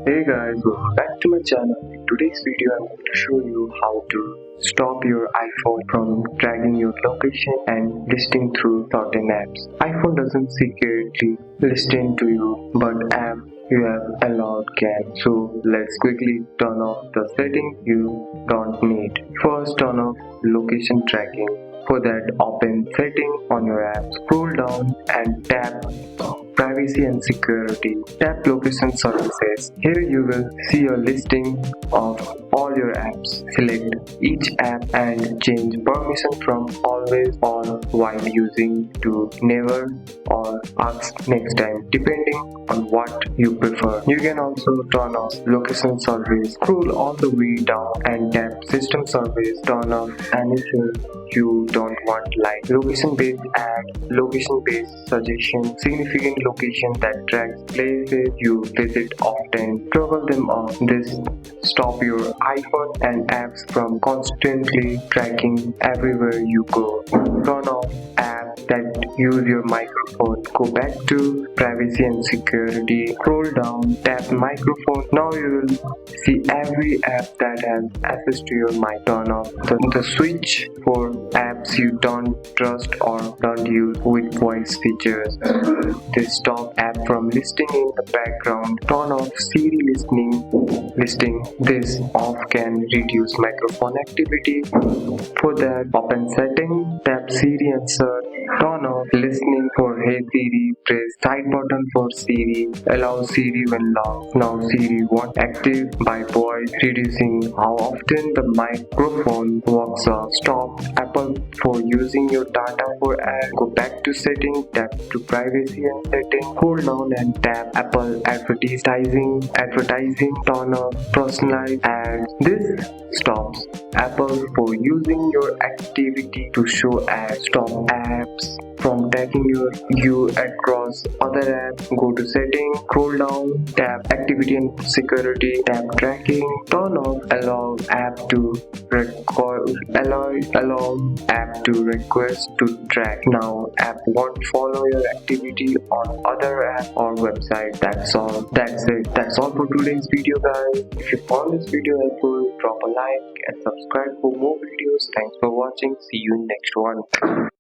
Hey guys, welcome back to my channel. In today's video, I'm going to show you how to stop your iPhone from tracking your location and listing through certain apps. iPhone doesn't secretly listen to you, but app you have allowed can. So let's quickly turn off the setting you don't need. First, turn off location tracking. For that, open setting on your app, scroll down and tap privacy and security. Tap location services. Here you will see a listing of all your apps. Select each app and change permission from always on while using to never or ask next time, depending on what you prefer. You can also turn off location service. Scroll all the way down and tap system service. Turn off anything you don't want, like location based ad, location based suggestion, significant location that tracks places you visit often. Toggle them off. This stop your iPhone and apps from constantly tracking everywhere you go. Turn off apps that use your microphone. Go back to privacy and security. Scroll down, tap microphone. Now you will see every app that has access to your mic. Turn off the switch for apps you don't trust or don't use with voice features. This stop app from listing in the background. Turn off Siri listing. This off can reduce microphone activity. For that, open setting, tap Siri and search. Turn off listening for Hey Siri. Press side button for Siri. Allow Siri when locked. Now Siri won't active by voice, reducing how often the microphone works off. Stop Apple for using your data for ads. Go back to settings, tap to privacy and settings. Hold down and tap Apple advertising. Turn off personalized ads. This stops Apple for using your activity to show ads. Stop apps from tagging you across other apps. Go to settings, scroll down, tap activity and security, tap tracking. Turn off allow app to request to track. Now app won't follow your activity on other app or website. That's it. That's all for today's video, guys. If you found this video helpful, drop a like and subscribe for more videos. Thanks for watching. See you in next one.